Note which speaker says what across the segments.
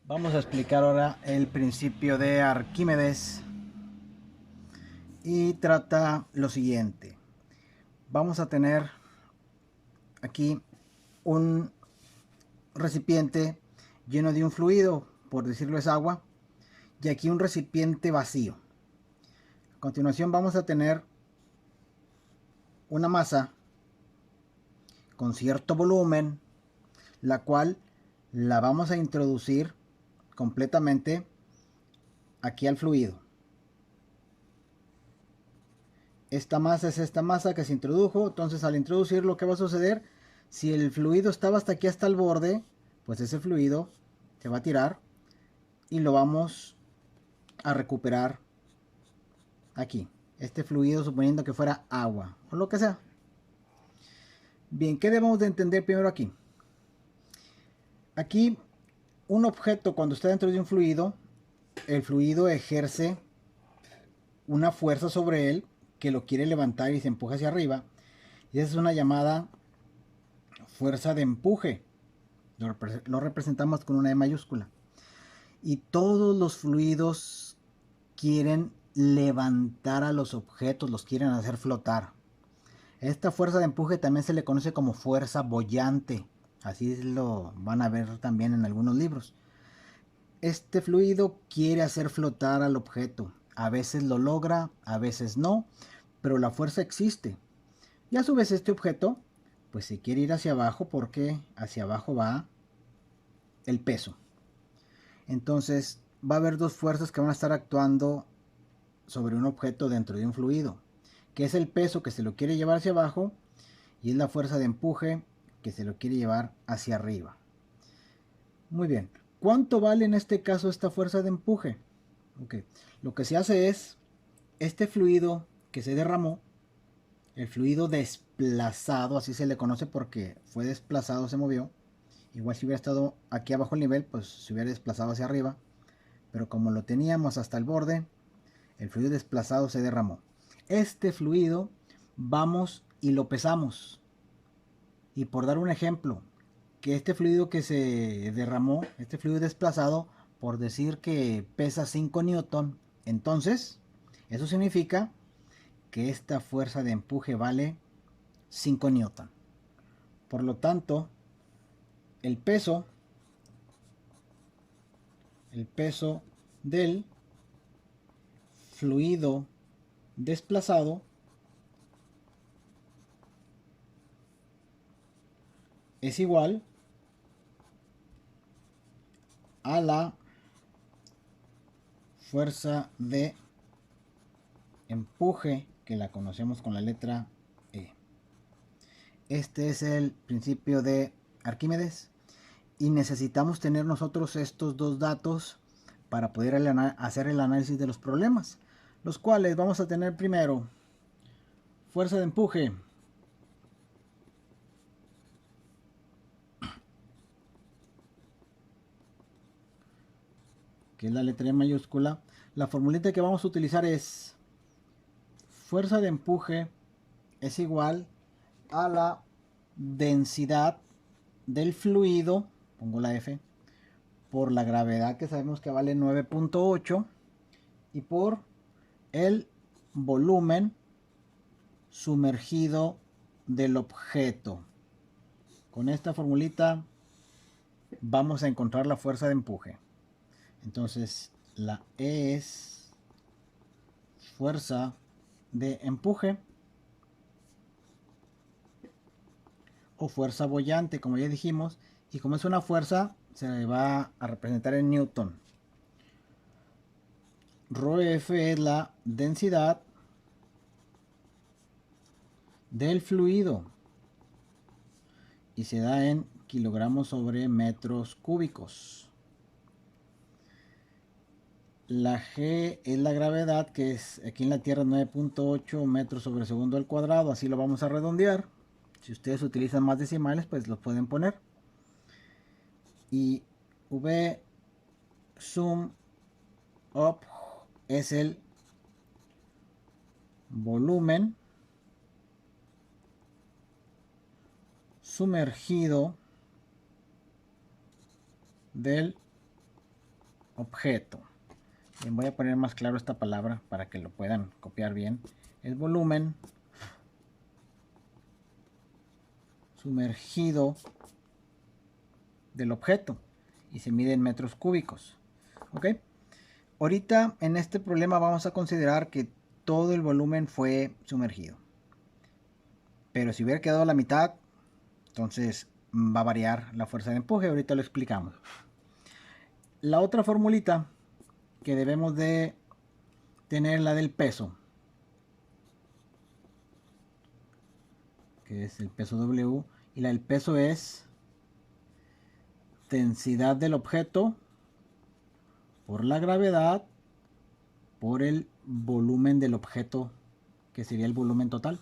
Speaker 1: Vamos a explicar ahora el principio de Arquímedes y trata lo siguiente. Vamos a tener aquí un recipiente lleno de un fluido, por decirlo es agua, y aquí un recipiente vacío. A continuación vamos a tener una masa con cierto volumen, la cual la vamos a introducir completamente aquí al fluido. Esta masa es esta masa que se introdujo, entonces al introducir lo que va a suceder, si el fluido estaba hasta aquí hasta el borde, pues ese fluido se va a tirar y lo vamos a recuperar aquí. Este fluido suponiendo que fuera agua o lo que sea. Bien, ¿qué debemos de entender primero aquí? Aquí un objeto cuando está dentro de un fluido, el fluido ejerce una fuerza sobre él que lo quiere levantar y se empuja hacia arriba. Y esa es una llamada fuerza de empuje. Lo representamos con una E mayúscula. Y todos los fluidos quieren levantar a los objetos, los quieren hacer flotar. Esta fuerza de empuje también se le conoce como fuerza boyante. Así lo van a ver también en algunos libros. Este fluido quiere hacer flotar al objeto. A veces lo logra, a veces no, pero la fuerza existe. Y a su vez este objeto pues se quiere ir hacia abajo porque hacia abajo va el peso. Entonces va a haber dos fuerzas que van a estar actuando sobre un objeto dentro de un fluido, que es el peso que se lo quiere llevar hacia abajo y es la fuerza de empuje que se lo quiere llevar hacia arriba. Muy bien, ¿cuánto vale en este caso esta fuerza de empuje? Okay. Lo que se hace es, este fluido que se derramó, el fluido desplazado, así se le conoce porque fue desplazado, se movió. Igual si hubiera estado aquí abajo el nivel, pues se hubiera desplazado hacia arriba. Pero como lo teníamos hasta el borde, el fluido desplazado se derramó. Este fluido vamos y lo pesamos. Y por dar un ejemplo, que este fluido que se derramó, este fluido desplazado, por decir que pesa 5 newton, entonces eso significa que esta fuerza de empuje vale 5 newton. Por lo tanto, el peso, el peso del fluido desplazado es igual a la fuerza de empuje que la conocemos con la letra E. Este es el principio de Arquímedes y necesitamos tener nosotros estos dos datos para poder hacer el análisis de los problemas, los cuales vamos a tener primero fuerza de empuje, que es la letra E mayúscula. La formulita que vamos a utilizar es fuerza de empuje es igual a la densidad del fluido, pongo la F, por la gravedad que sabemos que vale 9.8 y por el volumen sumergido del objeto. Con esta formulita vamos a encontrar la fuerza de empuje. Entonces la E es fuerza de empuje o fuerza boyante, como ya dijimos, y como es una fuerza se va a representar en newton. ρF es la densidad del fluido y se da en kilogramos sobre metros cúbicos. La G es la gravedad, que es aquí en la Tierra 9.8 metros sobre segundo al cuadrado, así lo vamos a redondear. Si ustedes utilizan más decimales, pues los pueden poner. Y V sum up es el volumen sumergido del objeto. Bien, voy a poner más claro esta palabra para que lo puedan copiar bien. Es volumen sumergido del objeto y se mide en metros cúbicos. ¿Ok? Ahorita en este problema vamos a considerar que todo el volumen fue sumergido. Pero si hubiera quedado a la mitad, entonces va a variar la fuerza de empuje. Ahorita lo explicamos. La otra formulita que debemos de tener, la del peso, que es el peso W, y la del peso es densidad del objeto por la gravedad por el volumen del objeto, que sería el volumen total.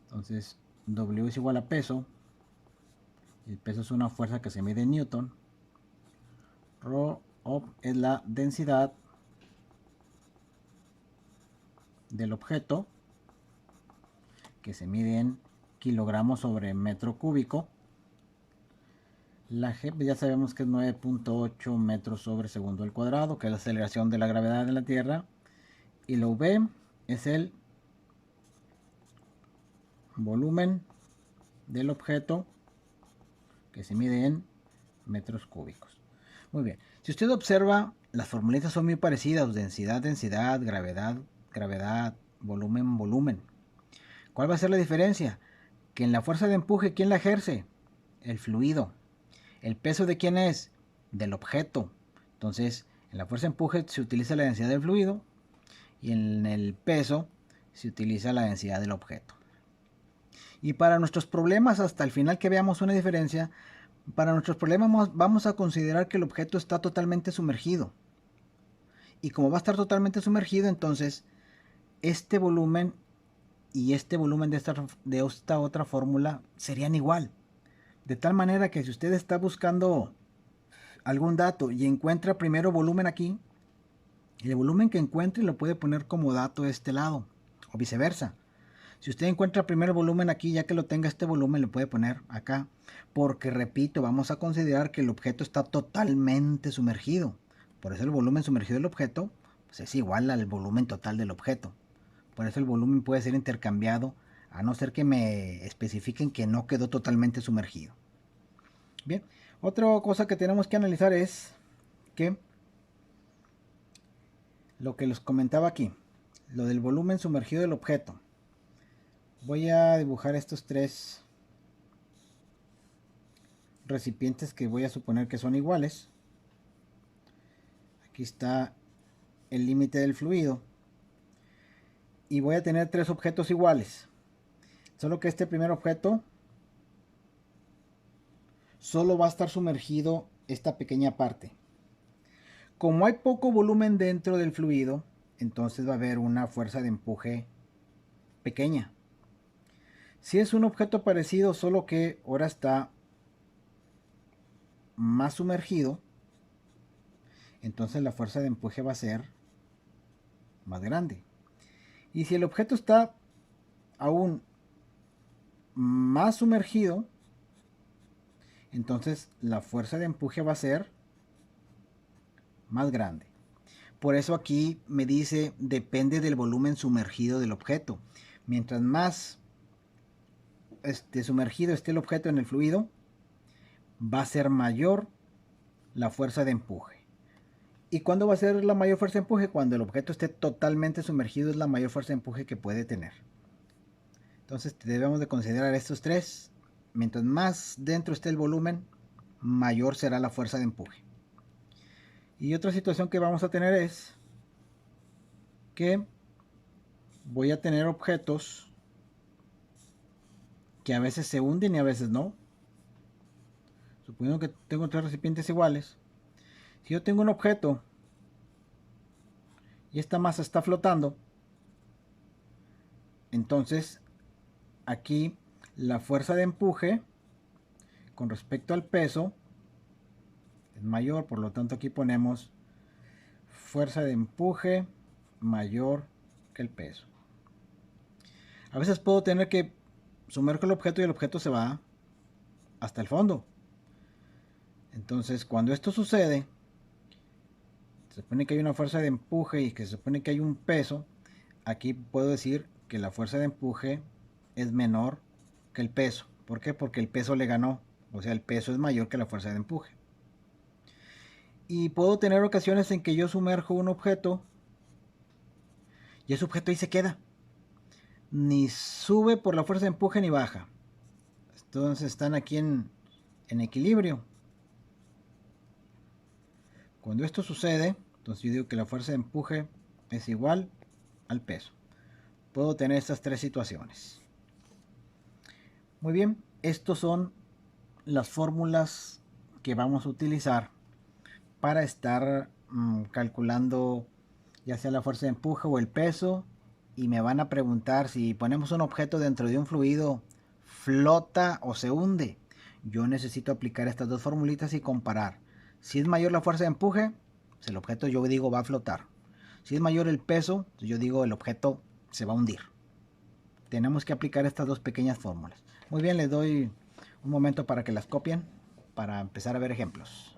Speaker 1: Entonces W es igual a peso. El peso es una fuerza que se mide en Newton. Rho es la densidad del objeto, que se mide en kilogramos sobre metro cúbico. La G ya sabemos que es 9.8 metros sobre segundo al cuadrado, que es la aceleración de la gravedad de la Tierra. Y la V es el volumen del objeto, que se mide en metros cúbicos. Muy bien. Si usted observa, las formulitas son muy parecidas. Densidad, densidad, gravedad, gravedad, volumen, volumen. ¿Cuál va a ser la diferencia? Que en la fuerza de empuje, ¿quién la ejerce? El fluido. ¿El peso de quién es? Del objeto. Entonces, en la fuerza de empuje se utiliza la densidad del fluido y en el peso se utiliza la densidad del objeto. Y para nuestros problemas, hasta el final que veamos una diferencia, para nuestros problemas vamos a considerar que el objeto está totalmente sumergido. Y como va a estar totalmente sumergido, entonces este volumen y este volumen de esta otra fórmula serían igual. De tal manera que si usted está buscando algún dato y encuentra primero volumen aquí, el volumen que encuentre lo puede poner como dato de este lado, o viceversa. Si usted encuentra primero volumen aquí, ya que lo tenga este volumen, lo puede poner acá. Porque, repito, vamos a considerar que el objeto está totalmente sumergido. Por eso el volumen sumergido del objeto pues, es igual al volumen total del objeto. Por eso el volumen puede ser intercambiado, a no ser que me especifiquen que no quedó totalmente sumergido. Bien, otra cosa que tenemos que analizar es que lo que les comentaba aquí, lo del volumen sumergido del objeto. Voy a dibujar estos tres recipientes que voy a suponer que son iguales. Aquí está el límite del fluido. Y voy a tener tres objetos iguales. Solo que este primer objeto solo va a estar sumergido esta pequeña parte. Como hay poco volumen dentro del fluido, entonces va a haber una fuerza de empuje pequeña. Si es un objeto parecido, solo que ahora está más sumergido, entonces la fuerza de empuje va a ser más grande. Y si el objeto está aún más sumergido, entonces la fuerza de empuje va a ser más grande. Por eso aquí me dice depende del volumen sumergido del objeto. Mientras más sumergido esté el objeto en el fluido, va a ser mayor la fuerza de empuje. ¿Y cuándo va a ser la mayor fuerza de empuje? Cuando el objeto esté totalmente sumergido, es la mayor fuerza de empuje que puede tener. Entonces debemos de considerar estos tres. Mientras más dentro esté el volumen, mayor será la fuerza de empuje. Y otra situación que vamos a tener es que voy a tener objetos que a veces se hunden y a veces no. Suponiendo que tengo tres recipientes iguales. Si yo tengo un objeto y esta masa está flotando, entonces aquí la fuerza de empuje con respecto al peso es mayor, por lo tanto aquí ponemos fuerza de empuje mayor que el peso. A veces puedo tener que sumerjo el objeto y el objeto se va hasta el fondo. Entonces cuando esto sucede, se supone que hay una fuerza de empuje y que se supone que hay un peso, aquí puedo decir que la fuerza de empuje es menor que el peso. ¿Por qué? Porque el peso le ganó. O sea, el peso es mayor que la fuerza de empuje. Y puedo tener ocasiones en que yo sumerjo un objeto y ese objeto ahí se queda. Ni sube por la fuerza de empuje ni baja. Entonces están aquí en equilibrio. Cuando esto sucede, entonces yo digo que la fuerza de empuje es igual al peso. Puedo tener estas tres situaciones. Muy bien, estos son las fórmulas que vamos a utilizar para estar calculando ya sea la fuerza de empuje o el peso. Y me van a preguntar si ponemos un objeto dentro de un fluido, flota o se hunde. Yo necesito aplicar estas dos formulitas y comparar. Si es mayor la fuerza de empuje, pues el objeto yo digo va a flotar. Si es mayor el peso, yo digo el objeto se va a hundir. Tenemos que aplicar estas dos pequeñas fórmulas. Muy bien, les doy un momento para que las copien para empezar a ver ejemplos.